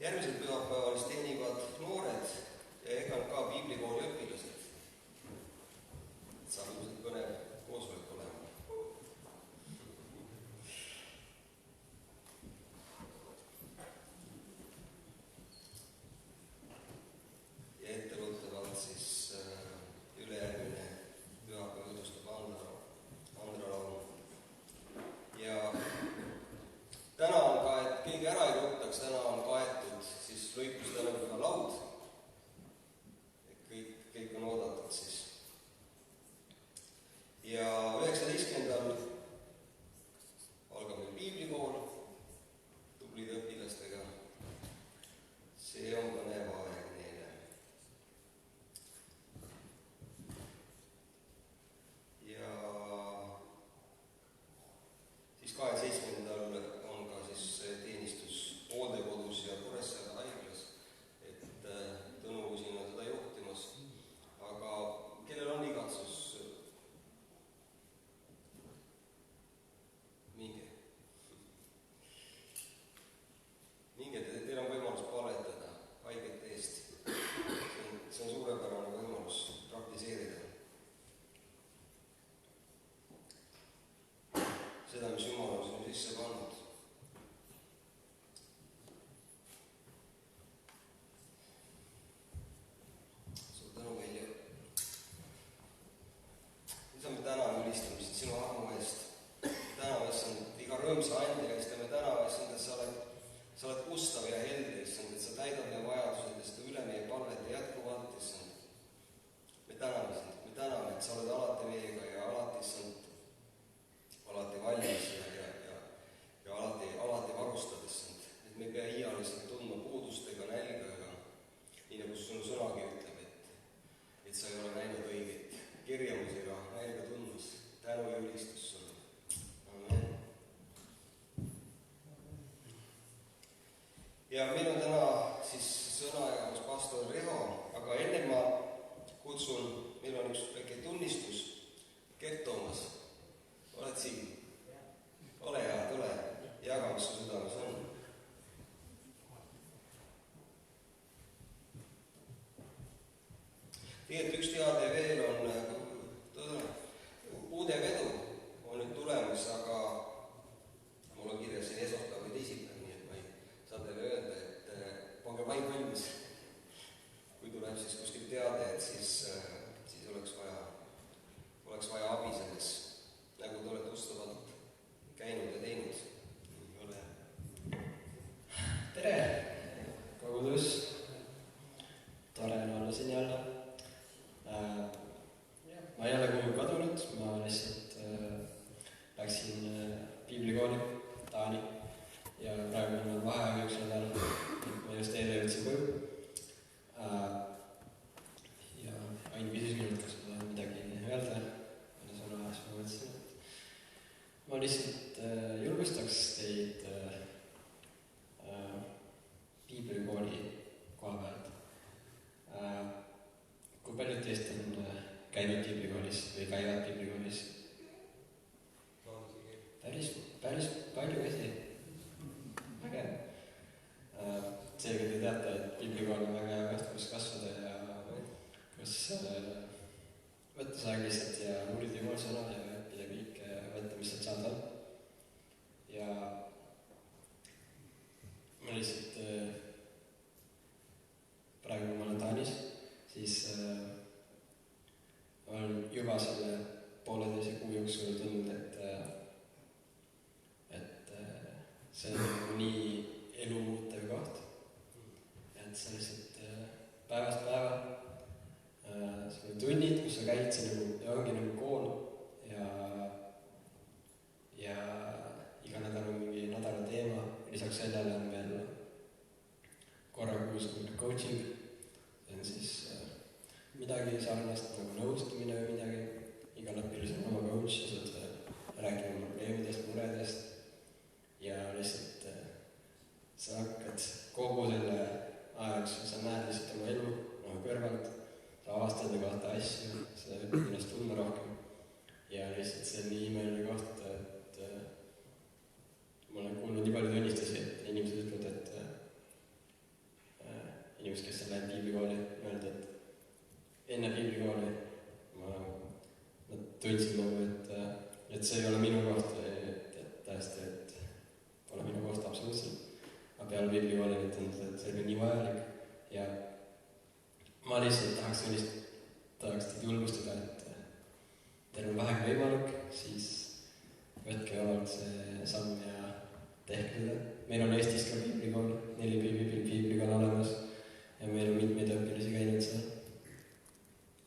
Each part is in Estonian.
Järgmisel pühapäeval teenivad noored ja EKK piiblikooli õpilased. Saab ilmselt põnev koosolek olema. Ja etteruttavalt siis ülejärgmine pühapäev jutustab Andra Laun. Ja täna on ka, et keegi ära ei ruttaks, täna on kaetud siis lõikustänuga laud. Kõik on oodatud siis. Ja 19. algab meil piiblikool tublide õpilastega. See on põnev aeg neile. Ja siis 27. on ka siis teenistus hooldekodus ja Kuressaare haiglas, et Tõnu siin on seda juhtimas. Aga kellel on igatsus, minge. Teil on võimalus palvetada haigete eest. See on suurepärane võimalus praktiseerida seda, mis Jumal on sinu sisse pannud. Suur tänu, Veljo. Isa, me täname ülistamisid sinu armu eest. Täname, issand, iga rõõmsa andja eest ja me täname, issand, et sa oled ustav ja helde, issand, et sa täidad meie vajadused ja seda üle meie palvete jätkuvalt, issand. Me täname, et sa oled alati meiega ja alati, issand, alati valmis ja alati varustad, issand. Et me ei pea iialiselt tundma puudustega nälga, aga nii nagu sinu sõnagi ütleb, et sa ei ole näinud õiget kirjamusega nälga tundmas. Tänu ja ülistus sulle. Amen. Ja meil on täna siis sõna jagamas pastor Riho, aga enne ma kutsun, meil on üks väike tunnistus. Gert Toomas, oled siin? Ole hea, tule, jaga, mis su südames on. Tegelikult üks teade veel on, uude vedu on nüüd tulemas, aga mul on kirjas siin esmaspäev või teisipäev, nii et ma ei saa teile öelda, et pange vaid valmis. Kui tuleb siis kuskil teade, et siis oleks vaja abi selles, nagu te olete ustavalt käinud ja teinud. Tere! Kogudus! Tore on olla siin jälle. Ma ei ole kuhugi kadunud, ma lihtsalt läksin piiblikooli Taani ja praegu on vaheaeg üks nädal. Ma just eile jõudsin koju. Ja Ain küsis minult, kas ma tahan midagi öelda. Ja sõna ajaks ma mõtlesin, et ma lihtsalt julgustaks teid piiblikooli koha pealt. Kui paljud teist on käinud piiblikoolis või käivad piiblikoolis? Päris palju käsi. Vägev. Seega te teate, et piiblikool on väga hea koht, kus kasvada ja kus võtta saagi lihtsalt ja uurida Jumal sõna ja õppida kõike ja võtta, mis sealt saada on. Ja ma lihtsalt praegu, kui ma olen Taanis, siis olen juba selle pooleteise kuu jooksul tundnud, et see on nii elu muutev koht. Et see lihtsalt päevast päeva sul on tunnid, kus sa käid siin ja ongi nagu kool ja iga nädal on mingi nädala teema. Lisaks sellele on veel korra kuus coaching. See on siis midagi sarnast nagu nõustamine või midagi. Igal õpilasel on oma coach ja saad rääkima probleemidest, muredest ja lihtsalt sa hakkad kogu selle ajaks, sa näed lihtsalt oma elu kõrvalt, sa avastad kohta asju, sa õpid ennast tundma rohkem ja lihtsalt see on nii imeline koht, et ma olen kuulnud nii palju tunnistusi, et inimesed ütlevad, inimest, kes on läinud piiblikooli, öelda, et enne piiblikooli ma tundsin nagu, et see ei ole minu koht, täiesti, et pole minu koht absoluutselt. Ma peale piiblikooli nüüd tundnud, et see oli nii vajalik ja ma lihtsalt tahaks teid julgustada, et teil on vähegi võimalik, siis võtke olnud see samm ja tehke seda. Meil on Eestis ka piiblikool, 4 piiblikool olemas ja meil on mitmeid õpilasi käinud seal.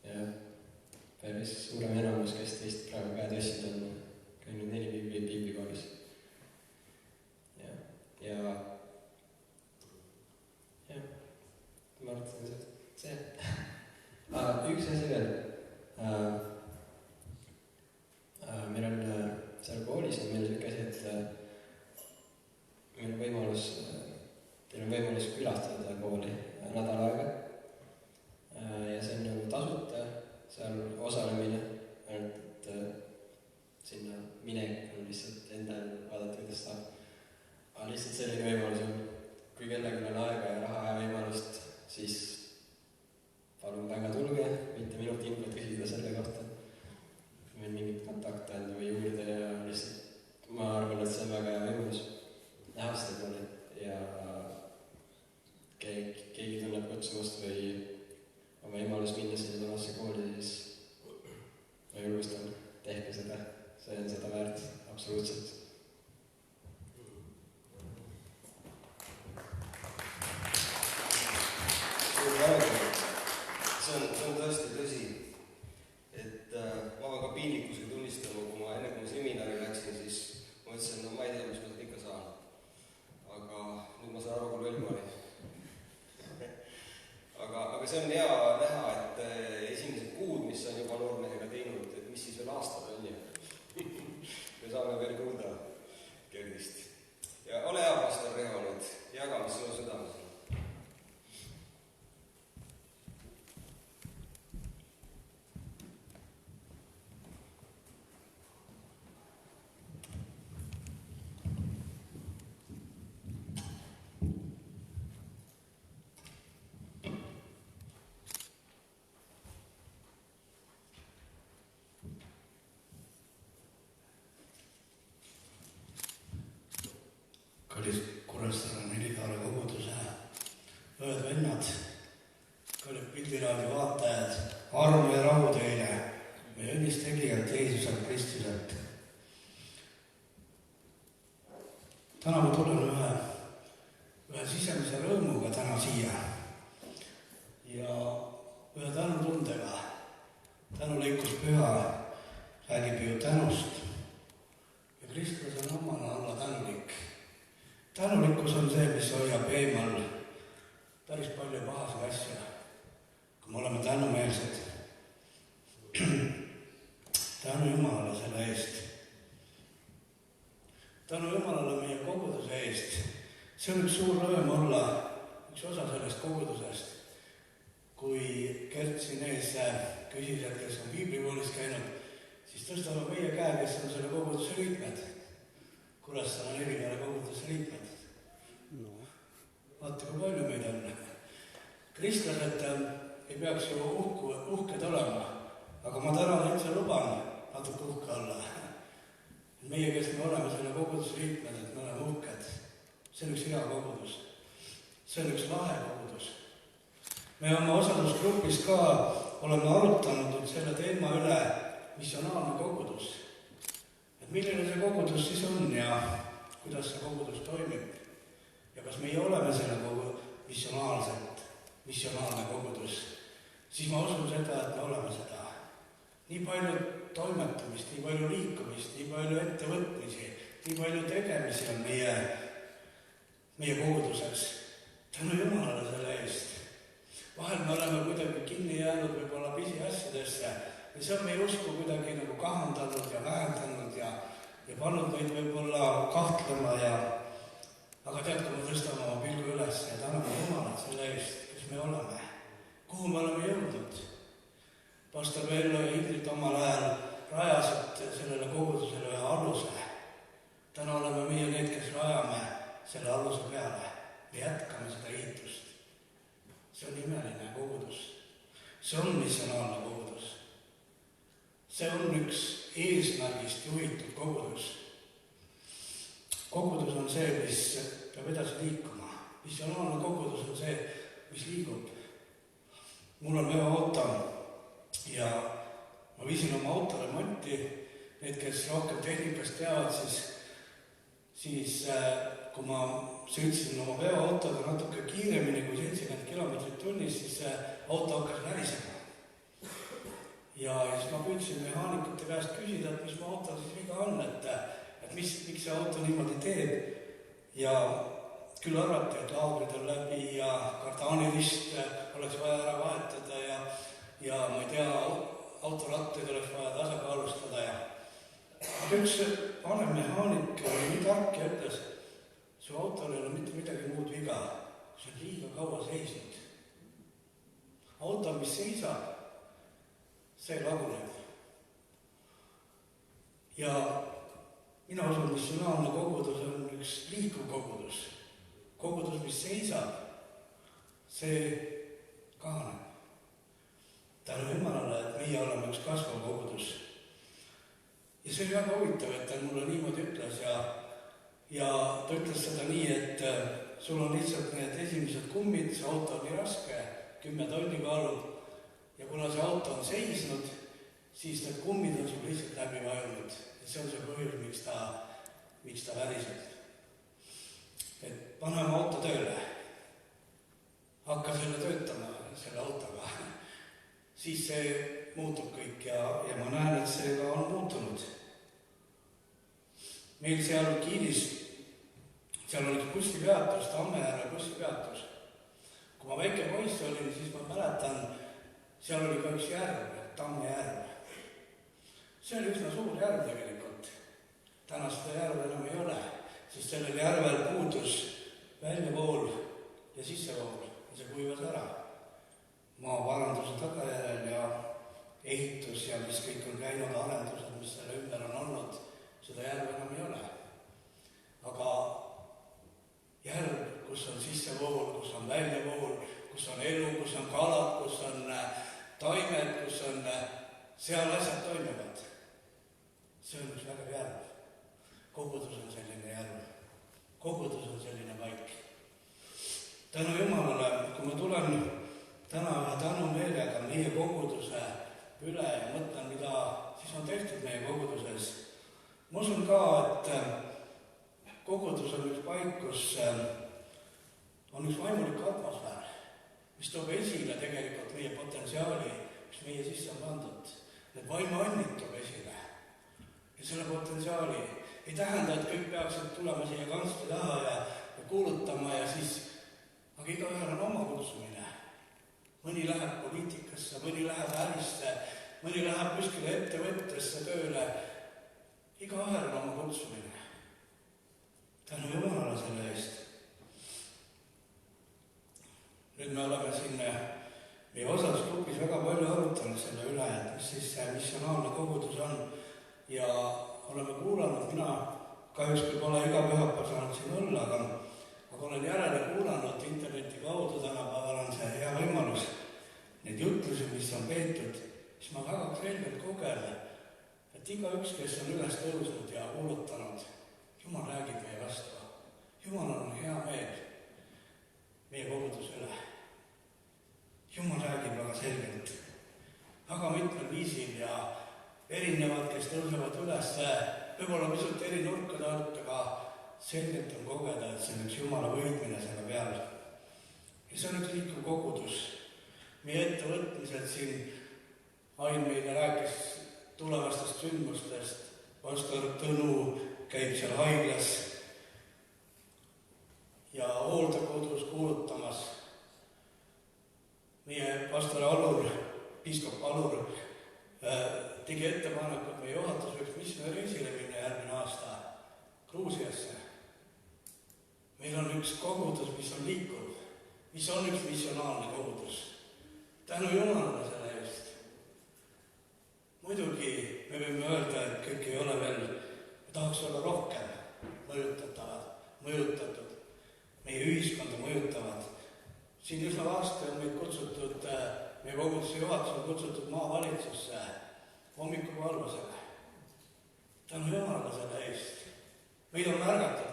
Ja päris suurem enamus, kes teist praegu käed õssid on käinud 4 piiblikoolis. Ja ma arvan, see. Üks asi veel. Meil on seal koolis on meil selline asi, et meil on võimalus, teil on võimalus külastada seda kooli nädal aega. Ja see on nagu tasuta seal osalemine, ainult et sinna minek on lihtsalt endal vaadata, kuidas saab. Aga lihtsalt selline võimalus on, kui kellelgi on aega ja raha ja võimalust, siis palun väga tulge, võite minult infot küsida selle kohta. Meil mingit kontakte anda või juurde ja lihtsalt ma arvan, et see on väga hea võimalus näha seda kooli ja keegi tunneb kutsumust või on võimalus minna sinna tamasse kooli, siis ma julgustan, tehke seda, see on seda väärt, absoluutselt. See on tõesti tõsi, et ma pean ka piinlikkusega tunnistama, kui ma seminari läksin, siis ma ütlesin, no ma ei tea, mis ma seda ikka saan. Aga nüüd ma saan aru, kui loll ma olin. Aga see on hea näha, et esimesed kuud, mis on juba noormehega teinud, et mis siis veel aastad on ju. Me saame veel kuulda kergist. Ja ole hea, pastor Reho, nüüd jaga, mis sinu südames on. Kuressaare Nelikaare koguduse õed-vennad, kallid Pildiraadio vaatajad, armu ja rahu teile meie õnnist tegijalt Jeesuselt Kristuselt. Täna ma tulen ühe sisemise rõõmuga täna siia ja ühe tänutundega. Tänulikkus püha räägib ju tänust ja Kristus on omana olla tänulik. Tänulikkus on see, mis hoiab eemal päris palju pahaseid asju, kui me oleme tänumeelsed. Tänu Jumalale selle eest. Tänu Jumalale meie koguduse eest. See on üks suur rõõm olla üks osa sellest kogudusest. Kui Gert siin ees küsis, et kes on piiblikoolis käinud, siis tõstame meie käe, kes on selle koguduse liikmed. Kuressaare Nelikaare koguduse liikmed. Vaata, kui palju meid on. Kristlased ei peaks ju uhked olema, aga ma täna üldse luban natuke uhke olla. Meie, kes me oleme selle koguduse liikmed, et me oleme uhked. See on üks hea kogudus. See on üks lahe kogudus. Me oma osadusgrupis ka oleme arutanud selle teema üle missionaalne kogudus. Et milline see kogudus siis on ja kuidas see kogudus toimib. Ja kas meie oleme selle missionaalne kogudus, siis ma usun seda, et me oleme seda. Nii palju toimetamist, nii palju liikumist, nii palju ettevõtmisi, nii palju tegemisi on meie koguduses. Tänu Jumalale selle eest. Vahel me oleme kuidagi kinni jäänud võib-olla pisiasjadesse ja see on meie usku kuidagi nagu kahandanud ja vähendanud ja pannud meid võib-olla kahtlema aga tead, kui me tõstame oma pilgu üles ja täname Jumalat selle eest, kes me oleme, kuhu me oleme jõudnud. Pastor Vello ja Ingrid omal ajal rajasid sellele kogudusele ühe aluse. Täna oleme meie need, kes rajame selle aluse peale. Me jätkame seda ehitust. see on imeline kogudus. See on missionaalne kogudus. See on üks eesmärgist juhitud kogudus. Kogudus on see, mis peab edasi liikuma. Missionaalne kogudus on see, mis liigub. Mul on väga auto ja ma viisin oma auto remonti. Need, kes rohkem tehnikast teavad, siis kui ma sõitsin oma veoautoga natuke kiiremini kui 70 kilomeetrit tunnis, siis auto hakkas värisema. Ja siis ma püüdsin mehaanikute käest küsida, et mis mu auto siis viga on, et miks see auto niimoodi teeb. Ja küll arvati, et laagrid on läbi ja kardaanirist oleks vaja ära vahetada ja ma ei tea, autoratteid oleks vaja tasakaalustada ja üks vanem mehaanik oli nii tark ja ütles, su autol ei ole mitte midagi muud viga, see on liiga kaua seisnud. Auto, mis seisab, see laguneb. Ja mina usun, missionaalne kogudus on üks liikuv kogudus. Kogudus, mis seisab, see kahaneb. Tänu Jumalale, et meie oleme üks kasvav kogudus. Ja see oli väga huvitav, et ta mulle niimoodi ütles ja ta ütles seda nii, et sul on lihtsalt need esimesed kummid, see auto on nii raske, 10 tonni kaalub ja kuna see auto on seisnud, siis need kummid on sul lihtsalt läbi vajunud ja see on see põhjus, miks ta väriseb. Et paneme auto tööle, hakka selle töötama, selle autoga, siis see muutub kõik ja ma näen, et see ka on muutunud. Meil seal Kiilis, seal oli bussipeatus, Tammejärve bussipeatus. Kui ma väike poiss olin, siis ma mäletan, seal oli ka üks järv, Tammejärv. See oli üsna suur järv tegelikult. Täna seda järve enam ei ole, sest sellel järvel puudus väljavool ja sissevool ja see kuivas ära. Maaparanduse tagajärjel ja ehitus ja mis kõik on käinud arendused, mis selle ümber on olnud, seda järve enam ei ole. Aga järv, kus on sissevool, kus on väljavool, kus on elu, kus on kalad, kus on taimed, kus on seal asjad toimivad. See on üks väga järv. Kogudus on selline järv. Kogudus on selline paik. Tänu Jumalale, kui ma tulen täna ühe tänumeelega meie koguduse üle ja mõtlen, mida siis on tehtud meie koguduses. Ma usun ka, et kogudus on üks paik, kus on üks vaimulik atmosfäär, mis toob esile tegelikult meie potentsiaali, mis meie sisse on pandud. Need vaimuannid toob esile. Ja selle potentsiaali ei tähenda, et kõik peaksid tulema siia kantsli taha ja kuulutama ja siis, aga igaühel on oma kutsumine. Mõni läheb poliitikasse, mõni läheb ärisse, mõni läheb kuskile ettevõttesse tööle. Igaühel on oma kutsumine. Tänu Jumalale selle eest. Nüüd me oleme siin meie osalusgrupis väga palju arutanud selle üle, et mis siis see missionaalne kogudus on ja oleme kuulanud, mina kahjuks küll pole iga pühapäev saanud siin olla, aga olen järele kuulanud interneti kaudu, tänapäeval on see hea võimalus. Need jutlusi, mis on peetud, siis ma väga selgelt kogen, et igaüks, kes on üles tõusnud ja kuulutanud, Jumal räägib meie vastu. Jumalal on hea meel meie koguduse üle. Jumal räägib väga selgelt, väga mitmel viisil ja erinevad, kes tõusevad üles, võib-olla pisut eri nurkade alt, aga selgelt on kogeda, et see on üks Jumala võitmine selle peal. Ja see on üks liikuv kogudus. Meie ettevõtmised siin, Ain meile rääkis tulevastest sündmustest, pastor Tõnu käib seal haiglas ja hooldekodus kuulutamas. Meie pastor Alur, piiskop Alur, tegi ettepanekut meie juhatus võiks missioonireisile minna järgmine aasta Gruusiasse. Meil on üks kogudus, mis on liikuv, mis on üks missionaalne kogudus. Tänu Jumalale selle eest. Muidugi me võime öelda, et kõik ei ole veel, me tahaks olla rohkem mõjutatud, meie ühiskonda mõjutavad. siin üsna varsti on meid kutsutud, meie koguduse juhatus on kutsutud maavalitsusse hommikuvalvusele. Tänu Jumalaga selle eest. Meid on märgatud,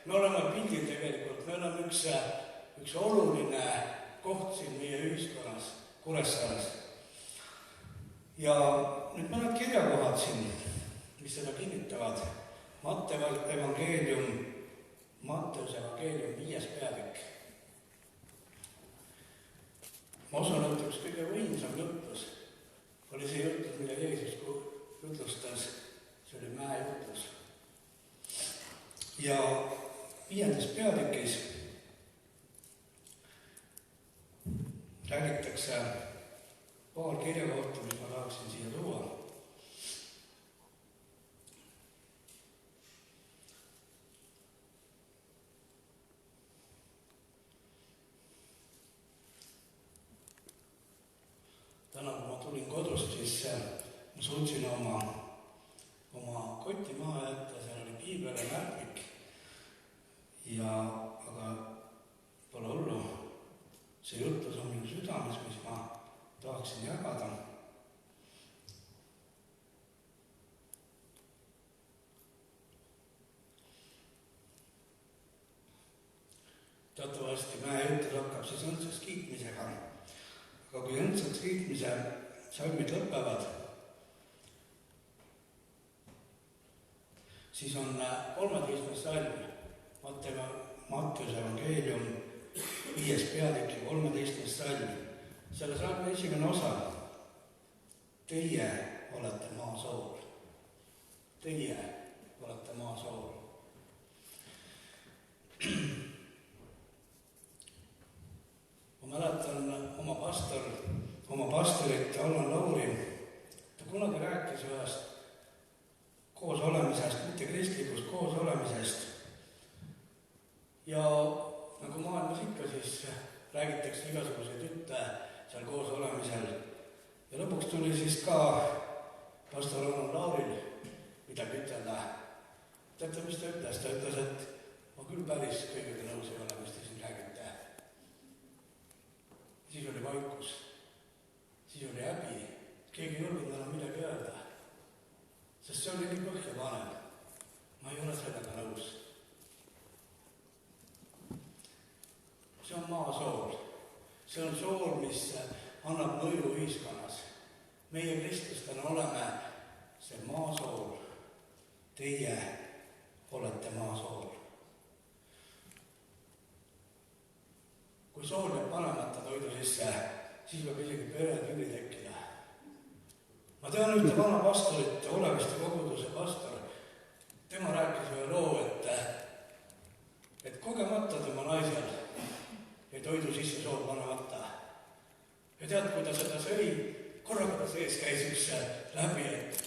me oleme pildil tegelikult, me oleme üks oluline koht siin meie ühiskonnas, Kuressaares. Ja nüüd mõned kirjakohad siin, mis seda kinnitavad. Matteuse evangeelium 5. peatükk. Ma usun, et üks kõige võimsam jutlus oli see jutlus, mida Jeesus jutlustas, see oli mäejutlus. Ja 5. peatükis räägitakse paar kirjakohta, mis ma tahaksin siia tuua. Täna, kui ma tulin kodust, siis ma suutsin oma koti maha jätta, seal oli piibel ja märkmik. Aga pole hullu, see jutlus on minu südames, mis ma tahaksin jagada. Teatavasti mäejutlus hakkab siis õndsaks kiitmisega. Aga kui õndsaks kiitmise salmid lõpevad, siis on 13. salm, Matteuse evangeelium 5. peatükk 13. salm. Selle salmi esimene osa. Teie olete maa sool. Teie olete maa sool. Ma mäletan oma pastorit Allan Lauri, ta kunagi rääkis ühest koosolemisest, mitte kristlikust koosolemisest. Ja nagu maailmas ikka, siis räägitakse igasuguseid jutte seal koosolemisel. Ja lõpuks tuli siis ka pastor Allan Lauril midagi ütelda. Teate, mis ta ütles? Ta ütles, et ma küll päris kõigega nõus ei ole, mis te siin räägite. Siis oli vaikus, siis oli häbi, keegi ei olnud enam midagi öelda, sest see oli nii põhjapanev. Ma ei ole sellega nõus. See on maa sool. See on sool, mis annab mõju ühiskonnas. Meie kristlastena oleme see maa sool. Teie olete maa sool. Kui sool jääb panemata toidu sisse, siis võib isegi peretüli tekkida. Ma tean ühte vana pastorit, Oleviste koguduse pastor. Tema rääkis ühe loo, et kogemata tema naisel jäi toidu sisse sool panemata. Ja tead, kui ta seda sõi, korraga ta sees käis üks läbi, et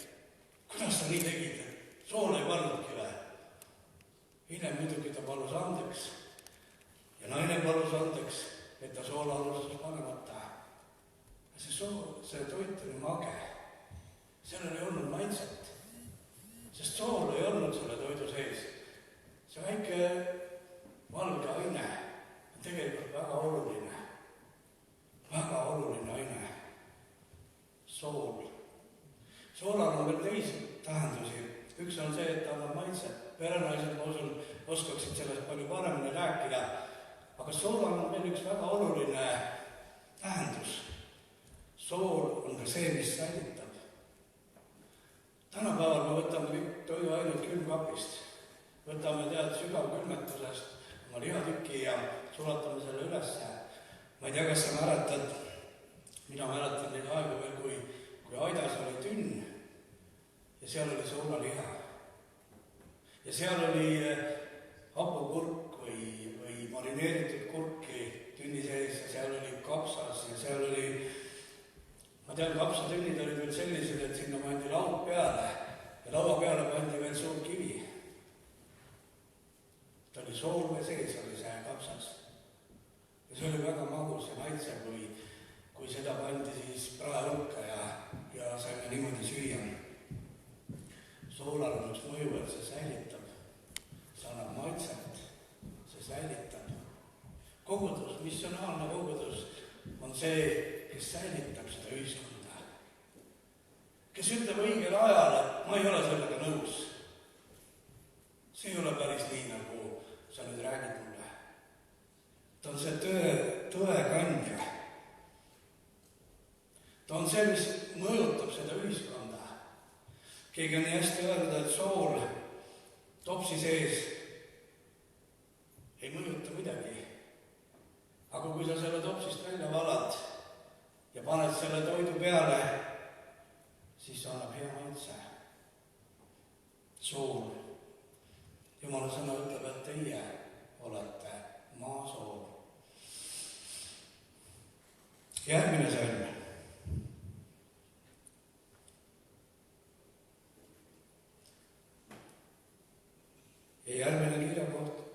kuidas sa nii tegid, et sool ei pannudki või. Hiljem muidugi ta palus andeks. Ja naine palus andeks, et ta soola alustas panemata. See toit oli mage. Sellel ei olnud maitset, sest sool ei olnud selle toidu sees. See väike valge aine on tegelikult väga oluline aine. Sool. Soolal on veel teisi tähendusi. Üks on see, et ta annab maitset. Perenaised, ma usun, oskaksid sellest palju paremini rääkida. Aga soolal on veel üks väga oluline tähendus. Sool on ka see, mis säilitab. Tänapäeval me võtame kõik toidu ainult külmkapist. Võtame sügavkülmetusest oma lihatüki ja sulatame selle ülesse. Ma ei tea, kas sa mäletad, mina mäletan neid aegu veel, kui aidas oli tünn ja seal oli soolaliha. Ja seal oli hapukurk või marineeritud kurki tünni sees ja seal oli kapsas ja seal oli, ma tean, kapsatünnid olid veel sellised, et sinna pandi laud peale ja laua peale pandi veel suur kivi. Ta oli soolme sees, oli see kapsas. Ja see oli väga magus ja maitse, kui seda pandi siis praehulka ja saime niimoodi süüa. Soolal on üks mõju, et see säilitab. See annab maitset, see säilitab. kogudus, missionaalne kogudus on see, kes säilitab seda ühiskonda. Kes ütleb õigel ajal, et ma ei ole sellega nõus. See ei ole päris nii, nagu sa nüüd räägid mulle. Ta on see tõe kandja. Ta on see, mis mõjutab seda ühiskonda. Keegi on nii hästi öelnud, et sool topsi sees ei mõjuta midagi. Aga kui sa selle topsist välja valad ja paned selle toidu peale, siis see annab hea maitse. Sool. Jumala sõna ütleb, et teie olete maasool. Järgmine salm. Ja järgmine kirjakoht,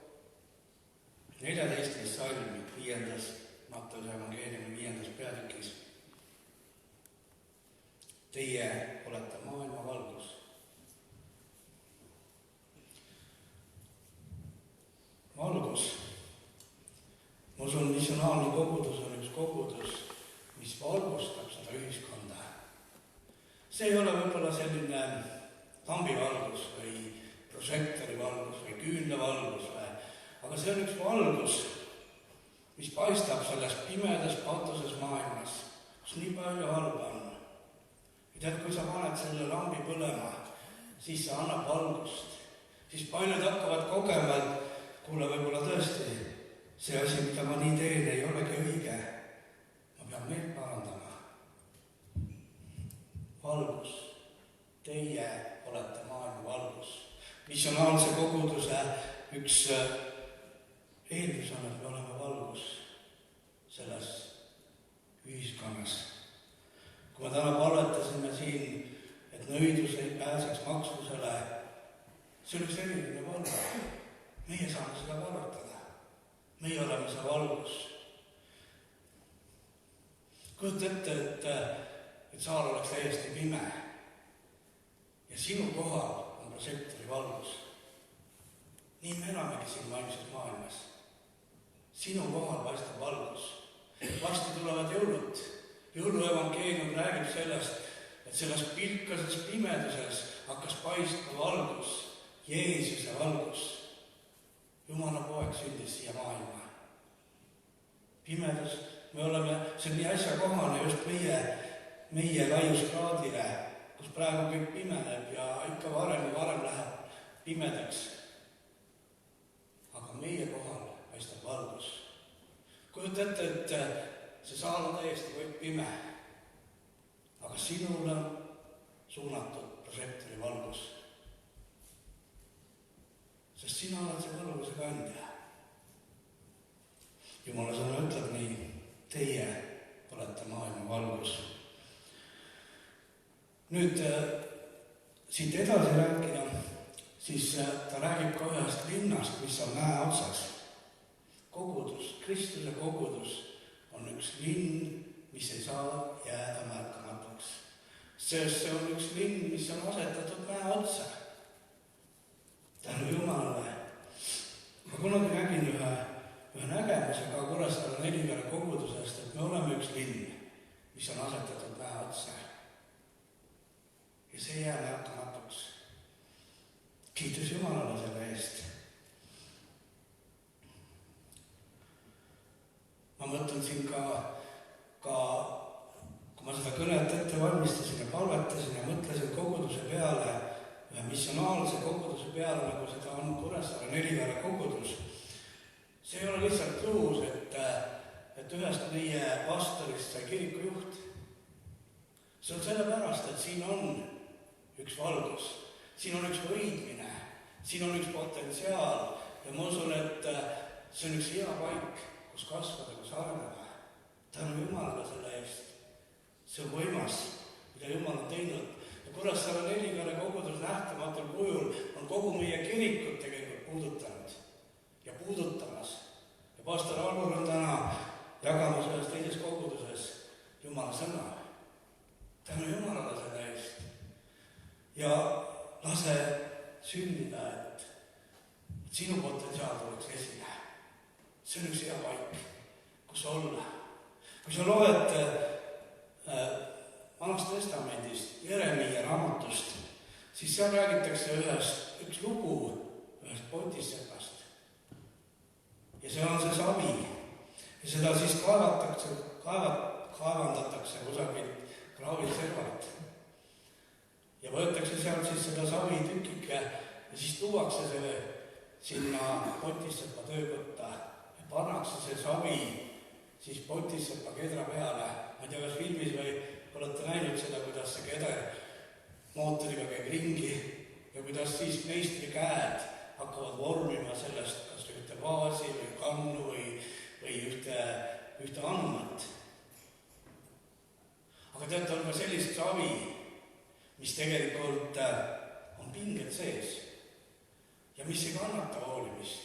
14. salm, 5. Matteuse evangeeliumi 5. peatükis. Teie olete maailma valgus. Valgus. Ma usun, missionaalne kogudus on üks kogudus, mis valgustab seda ühiskonda. See ei ole võib-olla selline lambivalgus või prožektori valgus või küünlavalgus, aga see on üks valgus, mis paistab selles pimedas, patuses maailmas, kus nii palju halba on. Ja tead, kui sa paned selle lambi põlema, siis see annab valgust. Siis paljud hakkavad kogema, et kuule, võib-olla tõesti see asi, mida ma nii teen, ei olegi õige. Ma pean meelt parandama. Valgus. Teie olete maailma valgus. Missionaalse koguduse üks eeldus on, et me oleme valgus selles ühiskonnas. Kui me täna palvetasime siin, et nõidus ei pääseks makslusele, see on üks eriline valgus. Meie saame seda palvetada. Meie oleme see valgus. Kujuta ette, et saal oleks täiesti pime ja sinu kohal on prožektori valgus. Nii me elamegi siin vaimses maailmas. Sinu kohal paistab valgus. Varsti tulevad jõulud. Jõuluevangeelium räägib sellest, et selles pilkases pimeduses hakkas paistma valgus, Jeesuse valgus. Jumala poeg sündis siia maailma. Pimedus, see on nii asjakohane just meie laiuskraadile, kus praegu kõik pimeneb ja ikka varem ja varem läheb pimedaks. Aga meie kohal paistab valgus. Kujuta ette, et see saal on täiesti pime, aga sinule on suunatud prožektori valgus. Sest sina oled see valguse kandja. Jumala sõna ütleb nii, teie olete maailma valgus. Nüüd siit edasi rääkida, siis ta räägib ka ühest linnast, mis on mäe otsas. Kogudus, Kristuse kogudus on üks linn, mis ei saa jääda märkamatuks. Sest see on üks linn, mis on asetatud mäe otsa. Tänu Jumalale. Ma kunagi nägin ühe nägemuse ka Kuressaare Nelivere kogudusest, et me oleme üks linn, mis on asetatud mäe otsa. Ja see jää märkamatuks. Kiitus Jumalale selle eest. Ma mõtlen siin ka kui ma seda kõnet ette valmistasin ja palvetasin ja mõtlesin koguduse peale, ühe missionaalse koguduse peale, nagu seda on Kuressaare Nelivere kogudus. See ei ole lihtsalt juhus, et ühest meie pastorist sai kirikujuht. See on sellepärast, et siin on üks valgus, siin on üks võidmine, siin on üks potentsiaal ja ma usun, et see on üks hea paik, kus kasvada, kus areneda. Tänu Jumalale selle eest. See on võimas, mida Jumal on teinud. Ja Kuressaare Nelivere kogudus nähtamatul kujul on kogu meie kirikut tegelikult puudutanud ja puudutamas. Ja pastor Almur on täna jagamas ühes teises koguduses Jumala sõna. Tänu Jumalale selle eest. Ja lase sündida, et sinu potentsiaal tuleks esile. See on üks hea paik. olla. kui sa loed Vanast Testamendist, Jeremiia raamatust, siis seal räägitakse üks lugu ühest potissepast. ja see on see savi. ja seda siis kaevandatakse kusagilt kraavilt servalt. ja võetakse sealt siis seda savi tükike ja siis tuuakse selle sinna potissepa töökotta ja pannakse see savi siis potissepa kedra peale. Ma ei tea, kas filmis või olete näinud seda, kuidas see keder mootoriga käib ringi ja kuidas siis meistri käed hakkavad vormima sellest kas ühte vaasi või kannu või ühte andmat. aga teate, on ka sellist savi, mis tegelikult on pinged sees ja mis ei kannata hoolimist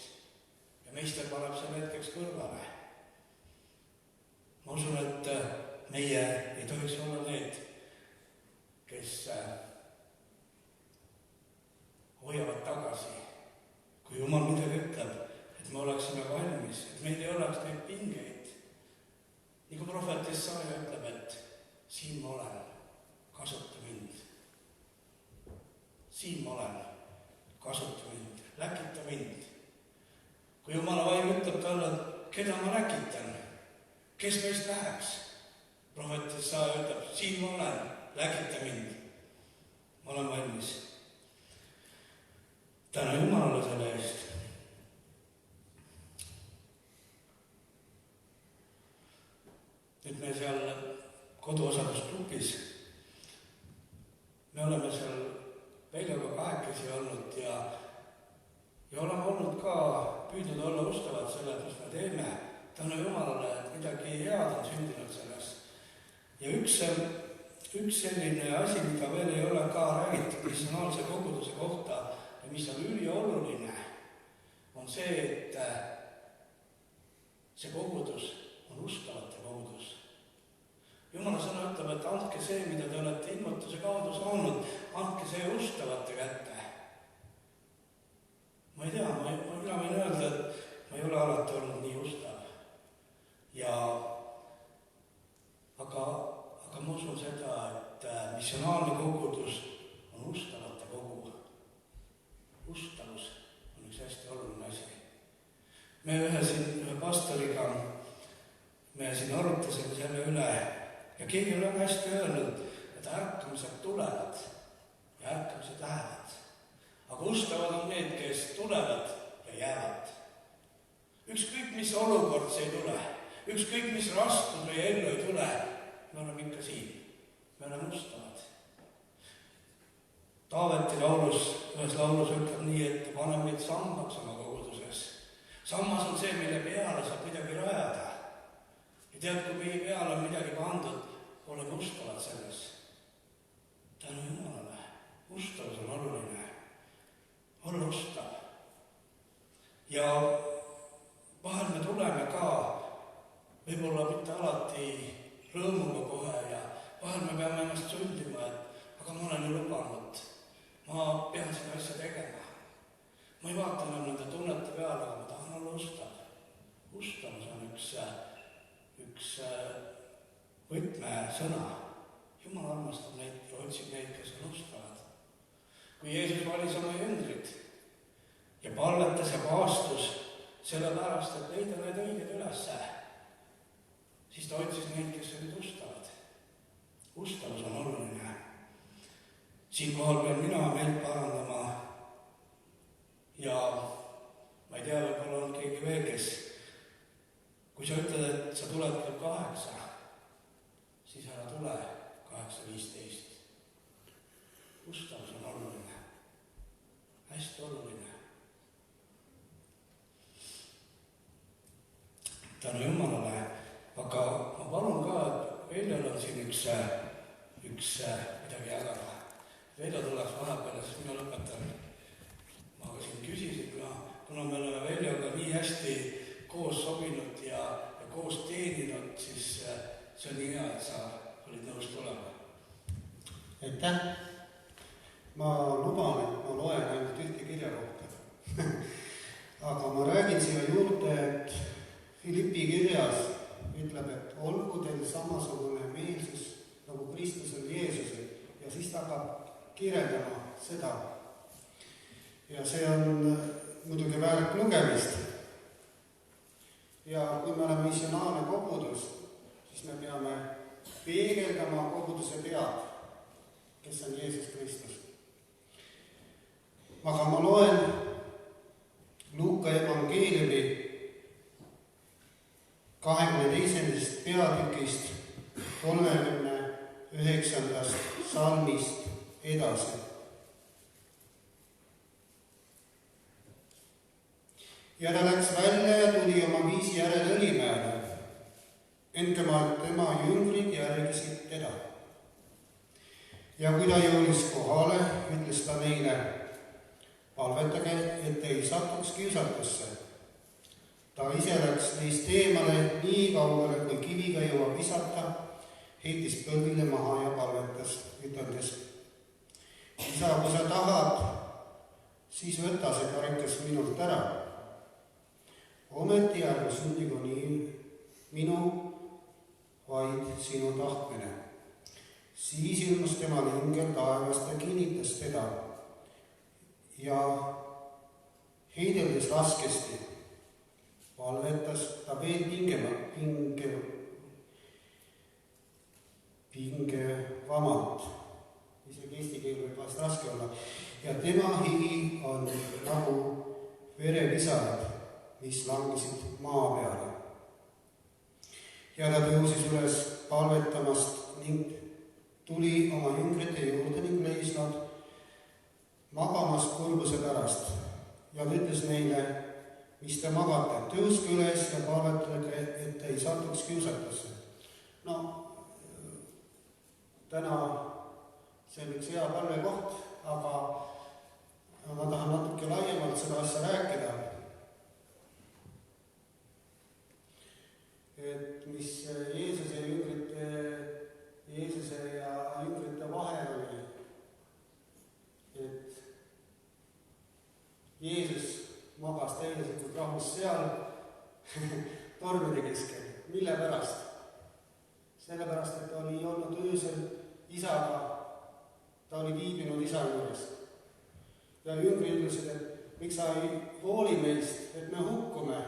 ja meister paneb selle hetkeks kõrvale. Ma usun, et meie ei tohiks olla need, kes hoiavad tagasi, kui Jumal midagi ütleb, et me oleksime valmis, et meil ei oleks neid pingeid. Nii kui prohvet Jesaja ütleb, et siin ma olen, kasuta mind. Siin ma olen, kasuta mind, läkita mind. Kui Jumala vaim ütleb talle, keda ma läkitan, kes meist läheks? Prohvet Jesaja ütleb, siin ma olen, läkita mind. Ma olen valmis. Täna Jumalale selle eest. Nüüd me seal koduosalusgrupis, me oleme seal Veljoga kahekesi olnud ja oleme olnud ka püüdnud olla ustavad selles, mis me teeme. Tänu Jumalale, et midagi head on sündinud selles. Ja üks selline asi, mida veel ei ole ka räägitud missionaalse koguduse kohta ja mis on ülioluline, on see, et see kogudus on ustavate kogudus. Jumala sõna ütleb, et andke see, mida te olete ilmutuse kaudu saanud, andke see ustavate kätte. Ma ei tea, mina võin öelda, et ma ei ole alati olnud nii ustav. Aga ma usun seda, et missionaalne kogudus on ustavate kogu. Ustavus on üks hästi oluline asi. Me ühe pastoriga, me siin arutasime selle üle ja keegi on väga hästi öelnud, et ärkamised tulevad ja ärkamised lähevad. Aga ustavad on need, kes tulevad ja jäävad. Ükskõik, mis olukord see ei tule, ükskõik, mis raskus meie ellu ei tule, me oleme ikka siin. Me oleme ustavad. Taaveti laulus, ühes laulus ütleb nii, et paneme meid sambaks oma koguduses. Sammas on see, mille peale saab midagi rajada. Ja tead, kui meie peale on midagi pandud, oleme ustavad selles. Tänu Jumalale. Ustavus on oluline. Olla ustav. Ja vahel me tuleme ka, võib-olla mitte alati rõõmuga kohe ja vahel me peame ennast sundima, et aga ma olen ju lubanud, ma pean seda asja tegema. Ma ei vaata enam nende tunnete peale, aga ma tahan olla ustav. Ustavus on üks võtmesõna. Jumal armastab neid ja otsib neid, kes on ustavad. Kui Jeesus valis oma jüngrid ja palvetas ja paastus sellepärast, et leida need õiged ülesse, siis ta otsis neid, kes olid ustavad. Ustavus on oluline. Siinkohal pean mina meilt parandama ja ma ei tea, võib-olla on keegi veel, kes kui sa ütled, et sa tuled kell 8, siis ära tule 8:15. Ustavus on oluline. Hästi oluline. Tänu Jumalale, aga ma palun ka, et Veljal on siin üks midagi jagada. Velja tuleks vahepeal ja siis mina lõpetan. Ma ka siin küsisin, kuna me oleme Veljaga nii hästi koos sobinud ja koos teeninud, siis see on nii hea, et sa olid nõus tulema. Aitäh! Ma luban, et ma loen ainult ühte kirja kohta. Aga ma räägin siia juurde, et Philippi kirjas ütleb, et olgu teil samasugune meelsus nagu Kristusel Jeesusel ja siis ta hakkab kirjeldama seda. Ja see on muidugi väärt lugemist. Ja kui me oleme missionaalne kogudus, siis me peame peegeldama koguduse pead, kes on Jeesus Kristus. Aga ma loen Luuka evangeeliumi 22. peatükist 39. salmist edasi. Ja ta läks välja ja tuli oma viisi järel Õlimäele, ent tema jüngrid järgisid teda. Ja kui ta jõudis kohale, ütles ta neile, palvetage, et ei satuks kiusatusse. Ta ise läks neist eemale nii kaugele, kui kiviga jõuab visata, heitis põlvile maha ja palvetas, üteldes, isa, kui sa tahad, siis võta see karikas minult ära. Ometi ärgu sündigu nii minu, vaid sinu tahtmine. Siis ilmus tema ingel taevast ja kinnitas teda ja heideldes raskesti palvetas ta veel pingevamalt. Isegi eesti keel võib vast raske olla. Ja tema higi on nagu verepisarad, mis langesid maa peale. Ja ta tõusis üles palvetamast ning tuli oma jüngrite juurde ning leis nad magamas kurbuse pärast ja ütles neile, mis te magate, tõuske üles ja palvetage, et ei satuks kiusatusse. No, täna see on üks hea palvekoht, aga ma tahan natuke laiemalt seda asja rääkida. Et mis Jeesuse ja jüngrite vahe oli, et Jeesus magas täielikult rahus seal tormide keskel. Mille pärast? Sellepärast, et ta oli olnud öösel isaga, ta oli viibinud isa juures. Ja jüngrid ütlesid, et miks sa ei hooli meist, et me hukkume,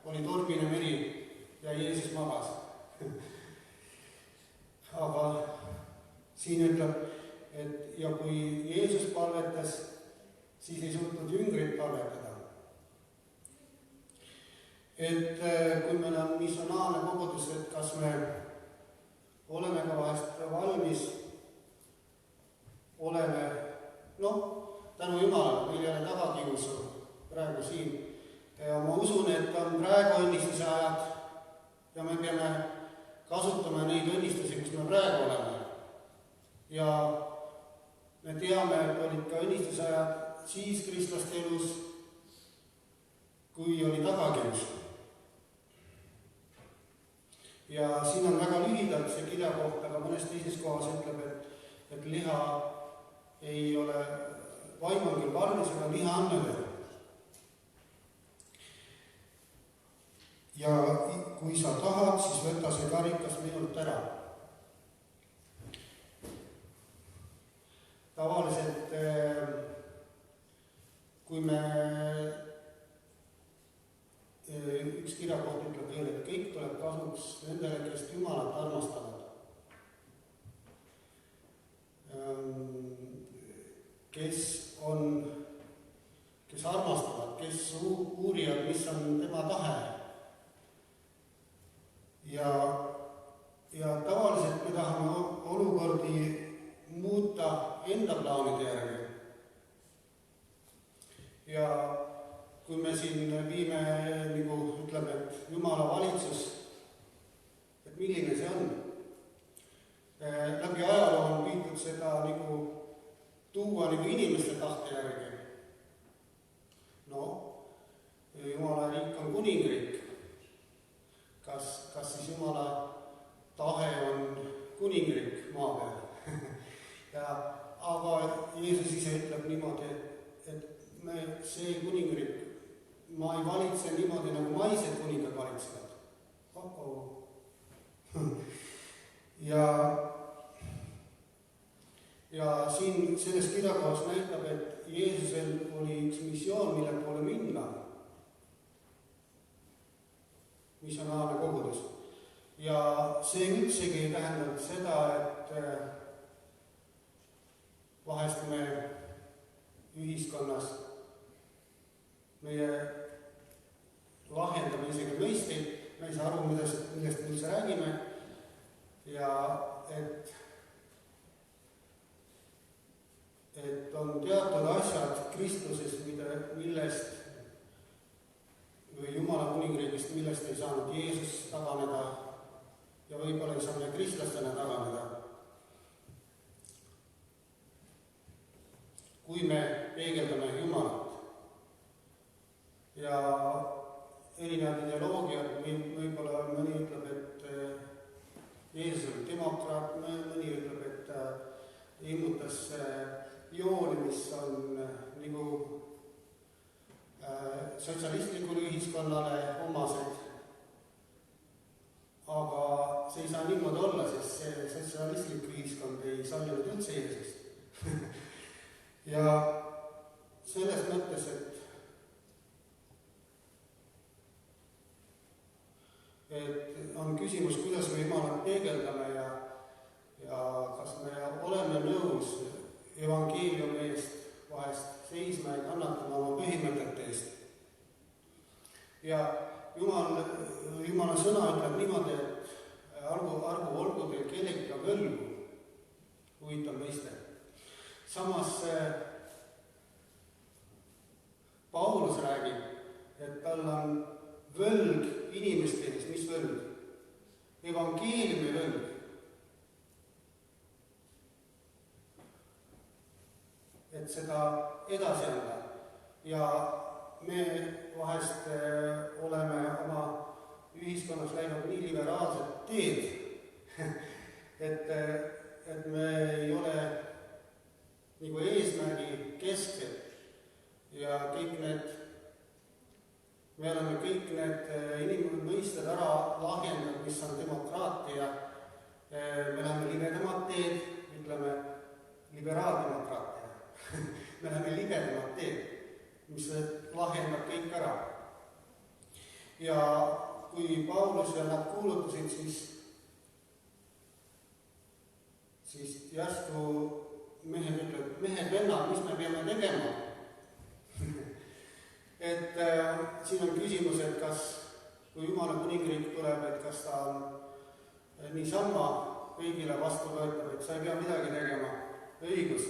oli tormine meri ja Jeesus magas. Aga siin ütleb, et ja kui Jeesus palvetas, siis ei suutnud jüngrid palvetada. Et kui meil on missionaalne kogudus, et kas me oleme ka vahest valmis, oleme, tänu Jumalale, meil ei ole tagakiusu praegu siin. Ja ma usun, et on praegu õnnistuse ajad ja me peame kasutama neid õnnistusi, kus me praegu oleme. Ja me teame, et olid ka õnnistuse ajad siis kristlaste elus, kui oli tagakius. Ja siin on väga lühidalt see kirja kohta, aga mõnes teises kohas ütleb, et liha ei ole, vaim on küll valmis, aga liha on nõme. Ja kui sa tahad, siis võta see karikas minult ära. Tavaliselt, kui me, üks kirjakoht ütleb veel, et kõik tuleb kasuks nendele, kes Jumalat armastavad. Kes armastavad, kes uurivad, mis on tema tahe. Ja tavaliselt me tahame olukordi muuta enda plaanide järgi. Ja kui me siin viime, nagu ütleme, et Jumala valitsus, et milline see on. Läbi ajaloo on püütud seda nagu tuua nagu inimeste tahte järgi. Jumala riik on kuningriik. Kas siis Jumala tahe on kuningriik maa peal? Aga Jeesus ise ütleb niimoodi, et see kuningriik, ma ei valitse niimoodi, nagu maised kuningad valitsevad. siin selles kirjakohas näitab, et Jeesusel oli üks missioon, mille poole minna. Missionaalne kogudus. Ja see üldsegi ei tähendanud seda, et vahest me ühiskonnas meie lahjendame isegi mõisteid, me ei saa aru, millest me üldse räägime ja et on teatud asjad Kristuses, millest või Jumala kuningriigist, millest ei saanud Jeesus taganeda ja võib-olla ei saa me kristlastena taganeda. Kui me peegeldame Jumalat ja erinevad ideoloogiad, võib-olla mõni ütleb, et Jeesus oli demokraat, mõni ütleb, et ta ilmutas jooni, mis on nagu sotsialistlikule ühiskonnale omased. Aga see ei saa niimoodi olla, sest see sotsialistlik ühiskond ei sallinud üldse Jeesust. Ja selles mõttes, et on küsimus, kuidas me Jumalat peegeldame ja kas me oleme nõus evangeeliumi eest vahest seisma ja kannatama oma põhimõtete eest. Ja Jumala sõna ütleb niimoodi, et olgu teil kellegiga võlgu, huvitav mõiste. Samas Paulus räägib, et tal on võlg inimeste ees, mis võlg? Evangeeliumi võlg. Et seda edasi anda. Ja me vahest oleme oma ühiskonnas läinud nii liberaalset teed, et me ei ole nagu eesmärgi kesksed ja me oleme kõik need inimmõisted ära lahjendanud, mis on demokraatia. Me läheme libedamat teed, ütleme liberaaldemokraatia. Me läheme libedamat teed, mis lahjendab kõik ära. Ja kui Paulus ja nad kuulutasid, siis järsku mehed ütlevad, mehed, vennad, mis me peame tegema? Et siin on küsimus, et kas, kui Jumala kuningriik tuleb, et kas ta on niisama kõigile vastu võetab, et sa ei pea midagi tegema, õigus.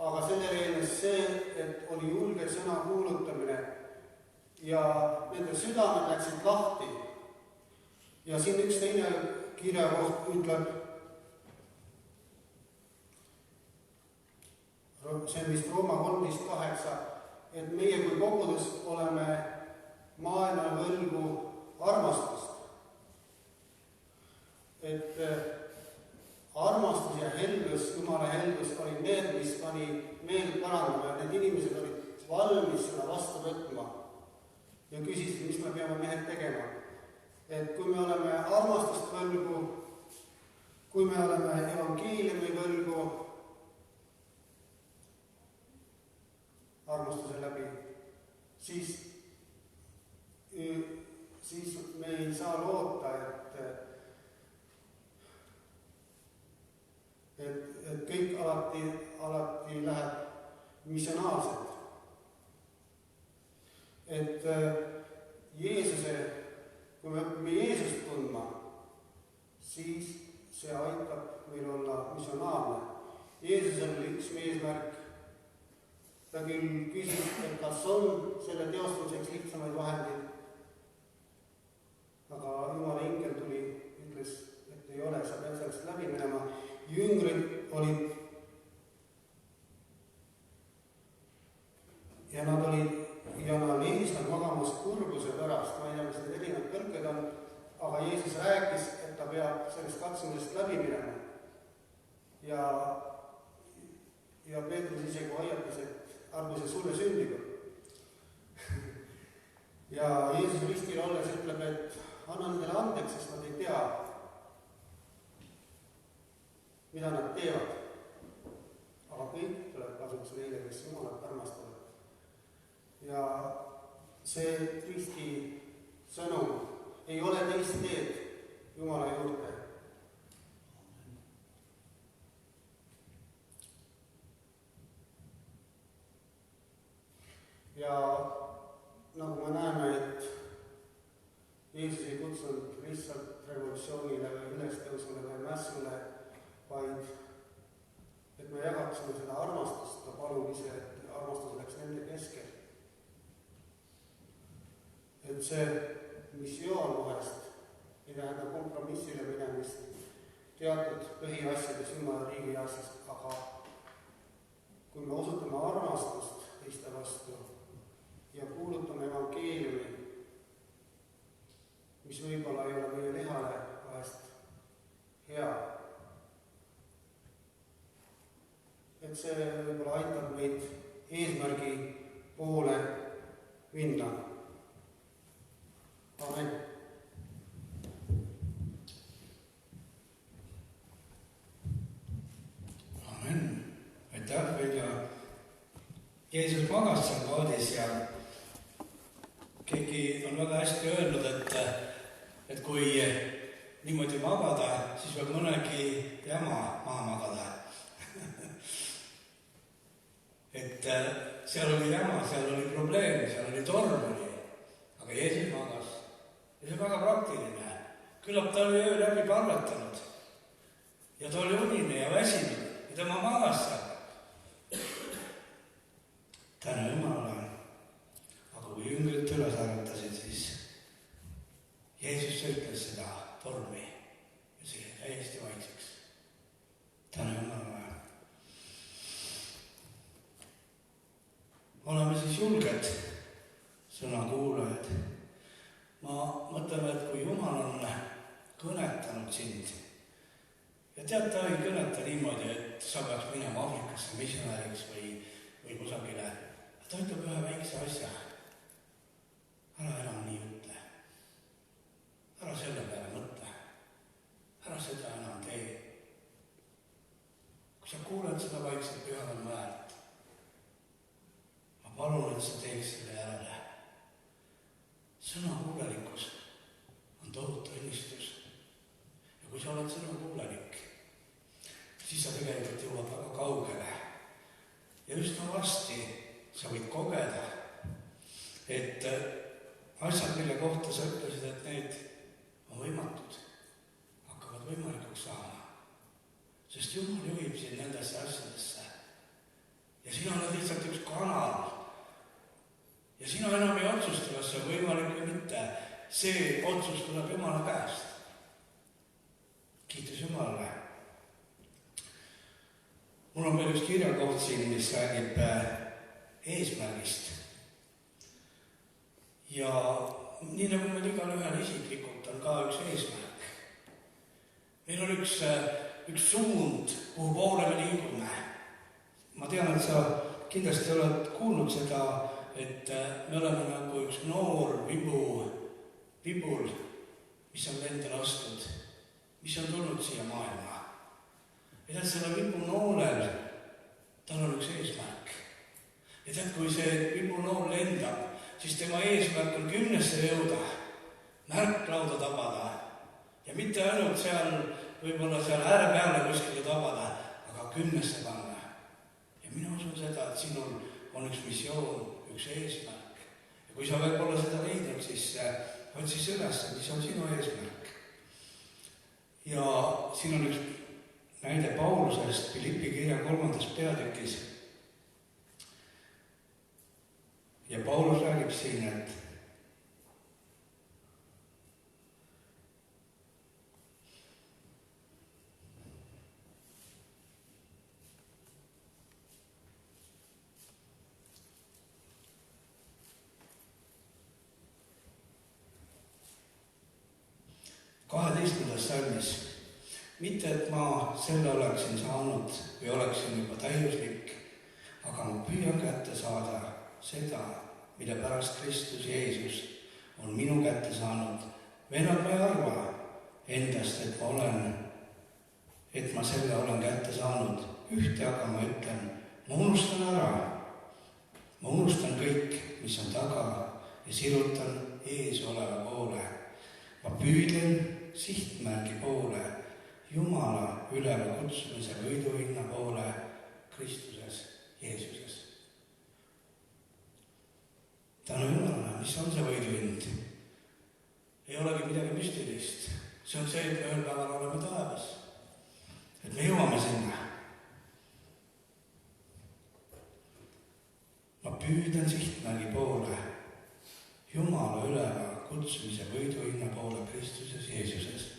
Aga sellele eelnes see, et oli julge sõna kuulutamine ja nende südamed läksid lahti. Ja siin üks teine kirjakoht ütleb, see on vist Rooma 13:8, et meie kui kogudus oleme maailma võlgu armastust. Et armastus ja heldus, Jumala heldus oli need, mis pani meelt parandama ja need inimesed olid valmis seda vastu võtma ja küsisid, mis me peame mehed tegema. Et kui me oleme armastust võlgu, kui me oleme evangeeliumi võlgu, armastuse läbi, siis me ei saa loota, et kõik alati läheb missionaalselt. Et Jeesuse, kui me õpime Jeesust tundma, siis see aitab meil olla missionaalne. Jeesusel oli üks eesmärk. Ta küll küsis, et kas on selle teostamiseks lihtsamaid vahendeid, aga Jumala ingel tuli, ütles, et ei ole, sa pead sellest läbi minema. Jüngrid olid ja nad Jeesus on magamas kurbuse pärast, ma ei tea, mis need erinevad tõlked on, aga Jeesus rääkis, et ta peab sellest katsumisest läbi minema. Ja Peetrus isegi hoiatas, et argu see sulle sündib. Ja Jeesus ristil olles ütleb, et anna nendele andeks, sest nad ei tea, mida nad teevad. Aga kõik ja see Kristi sõnum ei ole teist teed Jumala juurde. Ja nagu me näeme, et Jeesus ei kutsunud lihtsalt revolutsioonile või ülestõusule või mässule, vaid et me jagaksime seda armastust, ta palub ise, et armastus oleks nende keskel. Et see missioon vahest ei tähenda kompromissile minemist teatud põhiasjades Jumala riigi asjas, aga kui me osutame armastust teiste vastu ja kuulutame evangeeliumi, mis võib-olla ei ole meie lihale vahest hea, et see võib-olla aitab meid eesmärgi poole minna. Amen. Amen. Aitäh, Vilja. Jeesus magas seal paadis ja keegi on väga hästi öelnud, et kui niimoodi magada, siis võib mõnegi jama maha magada. Et seal oli jama, seal oli probleem, seal oli torm oli, aga Jeesus magas. Ja see on väga praktiline. Küllap ta oli öö läbi palvetanud ja ta oli unine ja väsinud ja tema magas seal. Täna Jumalale. Aga kui jüngrid üles äratasid, siis Jeesus ütles seda tormi ja see jäi täiesti vaikseks. Täna Jumalale. Oleme siis julged sõnakuulajad. Ma mõtlen, et kui Jumal on kõnetanud sind ja tead, ta ei kõneta niimoodi, et sa peaks minema Aafrikasse missionäriks või kusagile. Ta ütleb ühe väikse asja. Ära enam nii ütle. Ära selle peale mõtle. Ära seda enam tee. Kui sa kuuled seda vaikselt pühal mäält, ma palun, et sa teeks selle järele. Sõnakuulelikkus on tohutu õnnistus. Ja kui sa oled sõnakuulelik, siis sa tegelikult jõuad väga kaugele. Ja üsna varsti sa võid kogeda, et asjad, mille kohta sa ütlesid, et need on võimatud, hakkavad võimalikuks saama. Sest Jumal juhib sind nendesse asjadesse. Ja sina oled lihtsalt üks kanal. Ja sina enam ei otsusta, kas see on võimalik või mitte. See otsus tuleb Jumala käest. Kiitus Jumalale. Mul on veel üks kirjakoht siin, mis räägib eesmärgist. Ja nii nagu meil igal ühel isiklikult on ka üks eesmärk. Meil on üks suund, kuhu poole me liigume. Ma tean, et sa kindlasti oled kuulnud seda, et me oleme nagu üks noor vibul, mis on lende lastud, mis on tulnud siia maailma. Ja tead, selle vibunoolel, tal on üks eesmärk. Ja tead, kui see vibunool lendab, siis tema eesmärk on 10 jõuda, märklauda tabada. Ja mitte ainult seal, võib-olla seal ääre peale kuskile tabada, aga 10 panna. Ja mina usun seda, et sinul on üks missioon, üks eesmärk. Ja kui sa võib-olla seda leidnud, siis otsis üles, mis on sinu eesmärk. Ja siin on üks näide Paulusest Philippi kirja 3. peatükis. Ja Paulus räägib siin, et salmis. Mitte, et ma selle oleksin saanud või oleksin juba täiuslik, aga ma püüan kätte saada seda, mille pärast Kristus Jeesus on minu kätte saanud. Vennad, ma ei arva endast, et ma selle olen kätte saanud. Ühte aga ma ütlen, ma unustan ära. ma unustan kõik, mis on taga ja sirutan ees oleva poole. ma püüdlen sihtmärgi poole, Jumala üleva kutsumise võiduhinna poole Kristuses, Jeesuses. tänu Jumalale, mis on see võiduhind? Ei olegi midagi müstilist. See on see, et me ühel päeval oleme taevas. Et me jõuame sinna. ma püüden sihtmärgi poole, Jumala üleva kutsumise võiduhinna poole Kristuses, Jeesuses.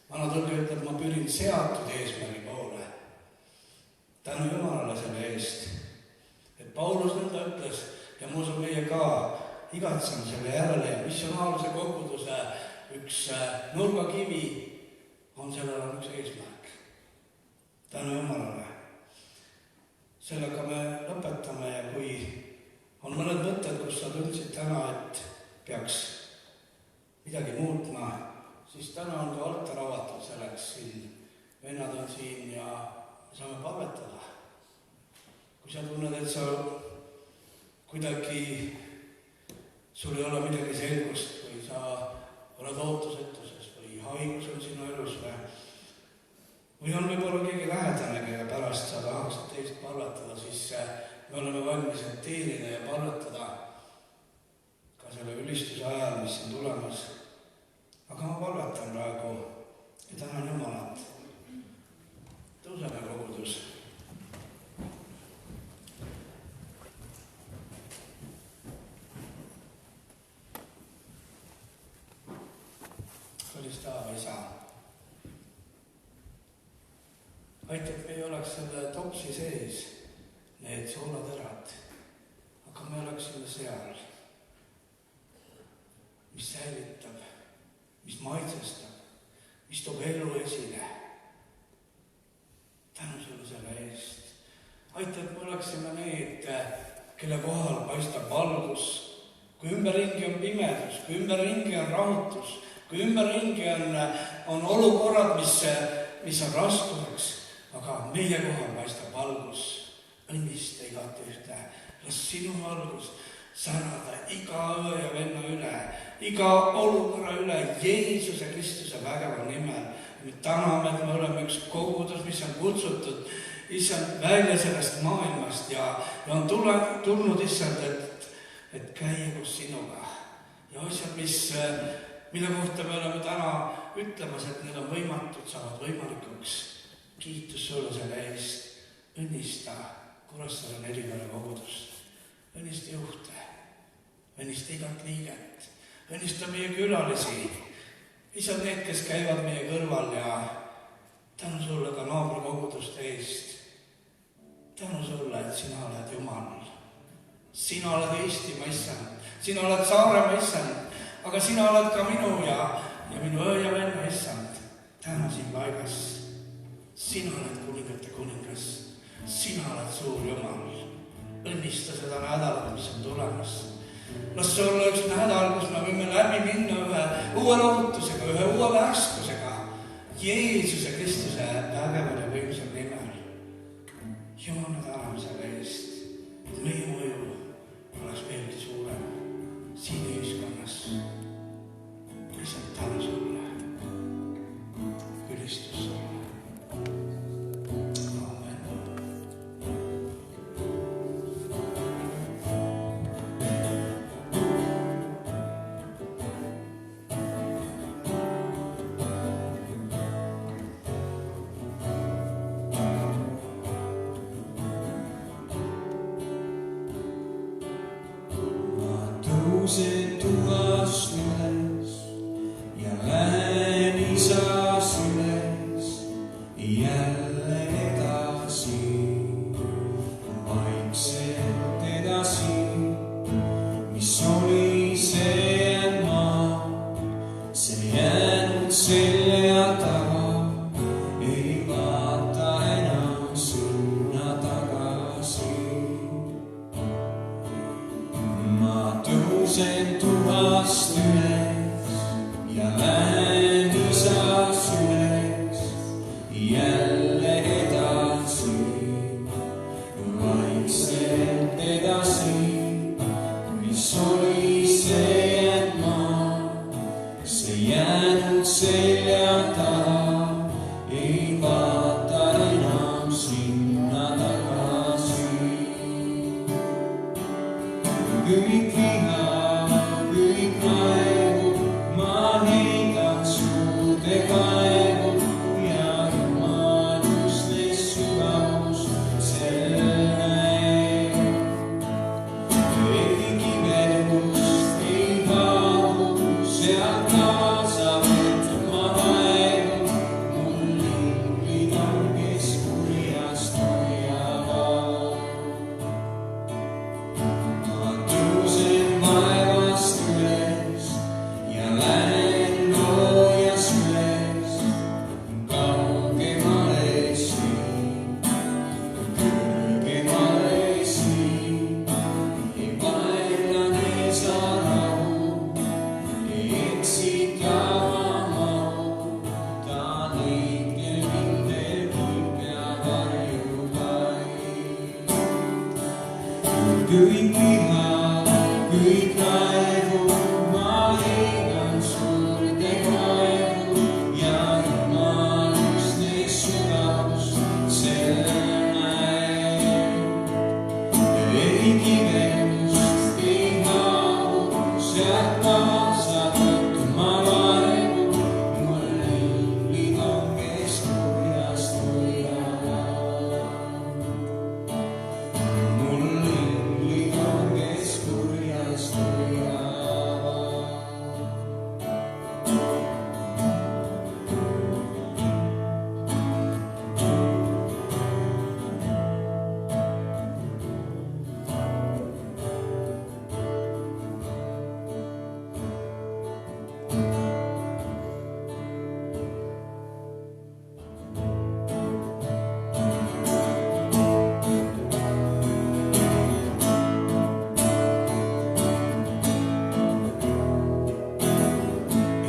Vana tõlge ütleb, ma püüdin seatud eesmärgi poole. Tänu Jumalale selle eest, et Paulus nõnda ütles ja ma usun meie ka igatseme selle järele ja missionaalse koguduse üks nurgakivi on sellel on üks eesmärk. Tänu Jumalale. Sellega me lõpetame ja kui on mõned mõtted, kus sa tundsid täna, et peaks midagi muutma, siis täna on ka altar avatud selleks siin. Vennad on siin ja me saame palvetada. Kui sa tunned, et sa kuidagi sul ei ole midagi selgust või sa oled ootusetuses või haigus on sinu elus või on võib-olla keegi lähedane, kelle pärast sa tahaksid teist palvetada, siis me oleme valmis teenida ja palvetada ka selle ülistuse ajal, mis on tulemas. Aga ma palvetan praegu ja tänan Jumalat. Tõuseme kogudus. Kallis Taeva Isa. Aita, et me ei oleks selle topsi sees, need soolaterad, aga me oleksime seal, mis säilitab, mis maitsestab, mis toob elu esile. Tänu sulle selle eest. Aita, et me oleksime need, kelle kohal paistab valgus, kui ümberringi on pimedus, kui ümberringi on rahutus, kui ümberringi on olukorrad, mis on raskuseks, aga meie kohal paistab valgus. Õnnista igat ühte. Las sinu valgus särada iga õe ja venna üle, iga olukorra üle Jeesuse Kristuse vägeva nimel. Me täname, et me oleme üks kogudus, mis on kutsutud issand välja sellest maailmast ja on tulnud issand, et käia koos sinuga. Ja asjad, mille kohta me oleme täna ütlemas, et need on võimatud, saavad võimalikuks. Kiitus sulle selle eest. Õnnista Kuressaare Nelivere kogudust. Õnnista juhte. Õnnista igat liiget. Õnnista meie külalisi. Isad need, kes käivad meie kõrval ja tänu sulle ka naabrikoguduste eest. Tänu sulle, et sina oled Jumal. Sina oled Eestimaa issand. Sina oled Saaremaa issand. Aga sina oled ka minu ja minu õe ja venna issand. Täna siin paigas. Sina oled kuningate kuningas. Sina oled suur Jumal. Õnnista seda nädalat, mis on tulemas. Las see olla üks nädal, kus me võime läbi minna ühe uue lohutusega, ühe uue värskusega. Jeesuse Kristuse vägeval ja võimsal nimel. Jumal, me täname selle eest, et meie mõju oleks veelgi suurem siin ühiskonnas. Lihtsalt tänu sulle. Ülistus sulle. Tõusen tuhast üles ja lähen isas üles jälle edasi, vaikselt edasi, mis oli see jäänud maa, see jäänud selja taha, ei vaata enam sinna tagasi. Ma tõusen taha, ei vaata enam sinna tagasi. Kõik viha, kõik raevu, ma heidan suude kaevu ja jumaluste sügavus sellel näeb. Ei kibedust, ei vaadu, seal kaasa võetud ma vaevu, mul limbid on, kes kurjast hoiavad. Ma tõusen vaevast üles ja lähen loojas üles, kaugemale siin, kõrgemale siin. Ei vaenlane sa rahu, ei eksita ma mahu, ta neid, kel kindel kõik peab varjupaik. Kõik viha, kõik raevu, ma heidan suurde kaevu ja jumaluste sügavus sellel näeb. Ei kibedust, ei havu, sealt kaasa võetud ma vaevu, mul limbid on, kes kurjast hoiavad. Mul limbid on, kes kurjast hoiavad.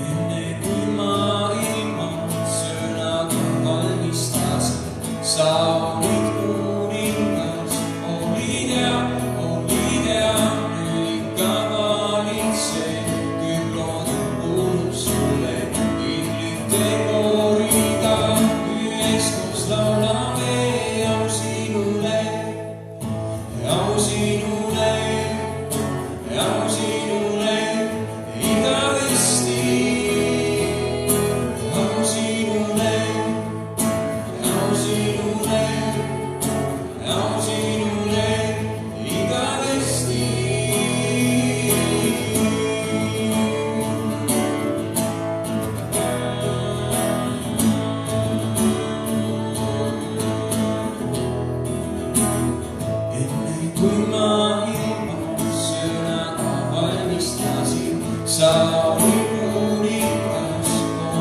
Enne kui ma ilma sõnaga valmistasin, sa olid kuningas, olid ja, nüüd ikka valitsen, küll loodud kuulub sulle, inglite kooriga, üheskoos laulame au sinule, au sinule, au sinule, igavesti. Au sinule, au sinule, au sinule, igavesti. Enne kui ma ilma sõnaga valmistasin, sa olid kuningas,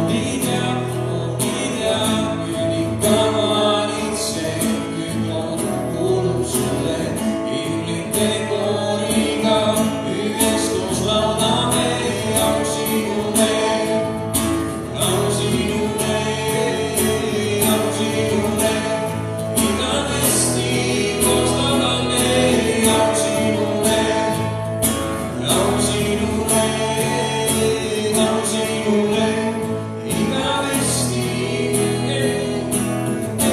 olid ja, nüüd ikka valitsen, küll loodud kuulub sulle, inglite kooriga, üheskoos laulame au sinule, au sinule, au sinule, igavesti koos laulame au sinule, au sinule, au sinule, igavesti.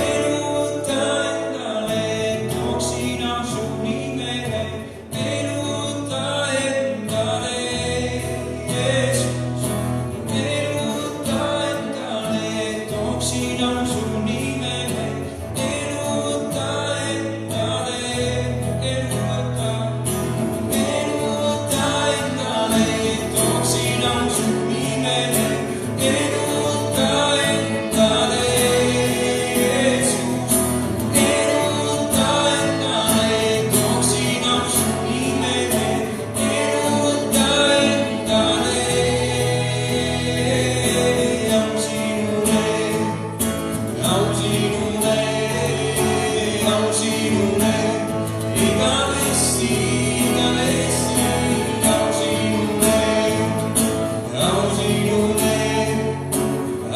Eluta endale, tooksin au su nimele, eluta endale, Jeesus. Eluta endale, tooksin au su nimele, eluta endale, eluta. Eluta endale, tooksin au su nimele, eluta endale, Jeesus. Eluta endale, tooksin au su nimele, eluta endale, au sinule, au sinule, au sinule, igavesti, igavesti, au sinule, au sinule,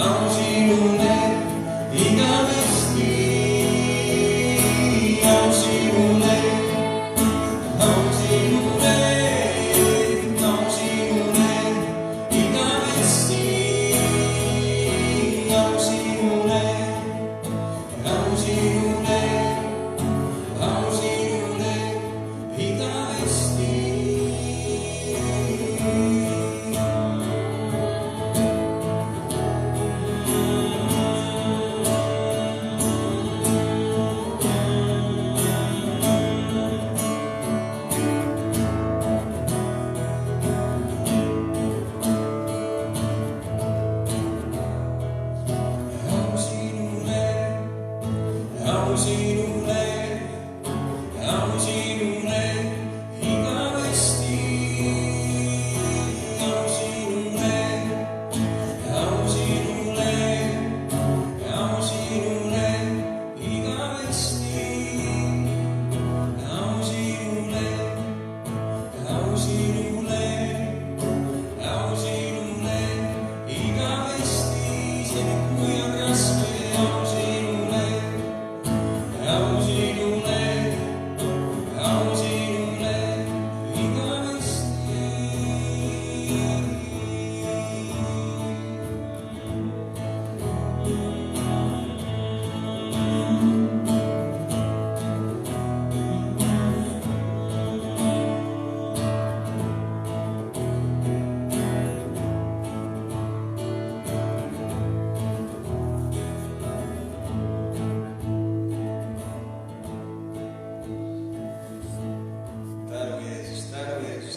au sinule, igavesti, au sinule, au sinule, au sinule, igavesti.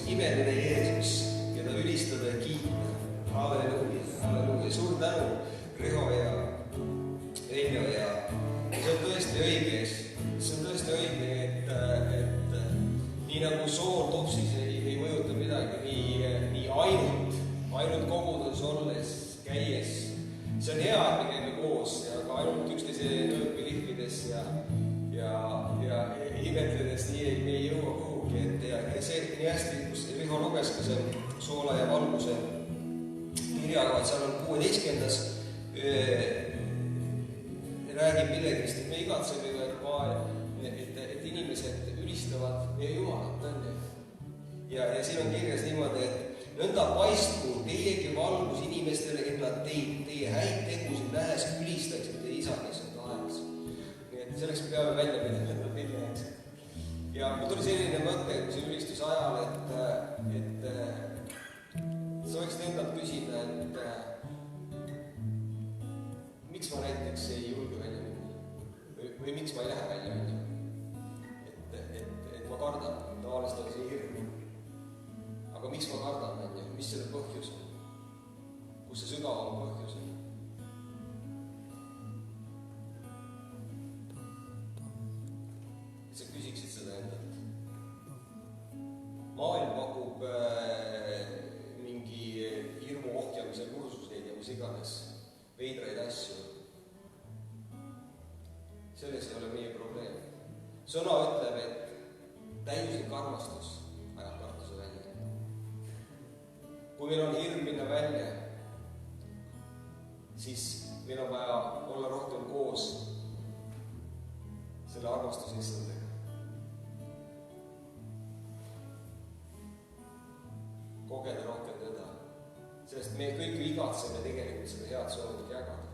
imeline Jeesus, keda ülistada ja kiita. Halleluuja, halleluuja. Suur tänu, Riho ja Veljo ja see on tõesti õige, et nii nagu sool topsis ei mõjuta midagi, nii ainult koguduses olles, käies. See on hea, et me käime koos, aga ainult üksteise nööpi lihvides ja imetledes nii ei jõua kuhugi. Ja see nii hästi, kus Riho luges ka see soola ja valguse kirjaga, et seal on 16. räägib millegist, et me igatseme, et inimesed ülistavad meie Jumalat, on ju. Ja siin on kirjas niimoodi, et nõnda paistku teiegi valgus inimestele, et nad teie häid tegusid nähes ülistaksid teie isa, kes on taevas. Nii et selleks me peame välja minema. Ja mul tuli selline mõte, kui see ülistuse ajal, et sa võiksid endalt küsida, et miks ma näiteks ei julge välja minna või miks ma ei lähe välja minna. Et ma kardan, tavaliselt on see hirm. Aga miks ma kardan, mis selle põhjus on? Kus see sügavam põhjus on? Et sa küsiksid seda endalt. Maailm pakub mingi hirmu ohjamise kursuseid ja mis iganes veidraid asju. Selles ei ole meie probleem. Sõna ütleb, et täiuslik armastus ajab kartuse välja. Kui meil on hirm minna välja, siis meil on vaja olla rohkem koos selle armastuse issandega. Kogeda rohkem teda, sest me kõik igatseme tegelikult seda head soovit jagada.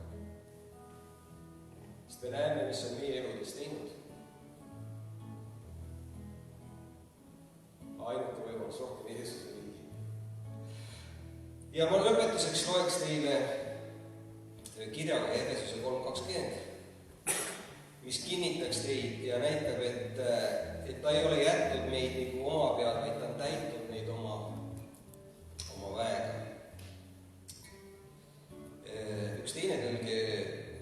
Sest me näeme, mis on meie eludes teinud. Ainuke võimalus rohkem Jeesuse riigi. Ja ma lõpetuseks loeks teile kirjaga Efesuse 3:20, mis kinnitaks teid ja näitab, et ta ei ole jätnud meid nagu oma peal, vaid ta on täitnud meid oma väega. Üks teine tõlge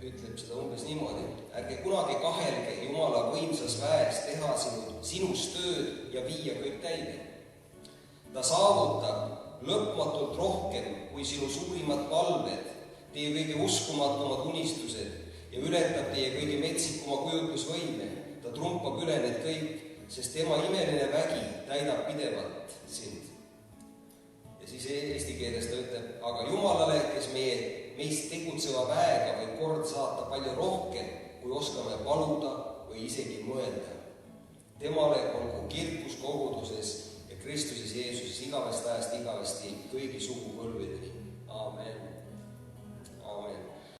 ütleb seda umbes niimoodi, ärge kunagi kahelge Jumala võimsas väes teha sinust tööd ja viia kõik täide. Ta saavutab lõpmatult rohkem kui sinu suurimad palved, teie kõige uskumatumad unistused ja ületab teie kõige metsikuma kujutlusvõime. Ta trumpab üle need kõik, sest tema imeline vägi täidab pidevalt sind. Ja siis eesti keeles ta ütleb, aga Jumalale, kes meist tegutseva väega võib kord saata palju rohkem, kui oskame paluda või isegi mõelda. Temale olgu kirkus koguduses ja Kristuses Jeesuses igavest ajast igavesti kõigi sugupõlvedeni. Aamen.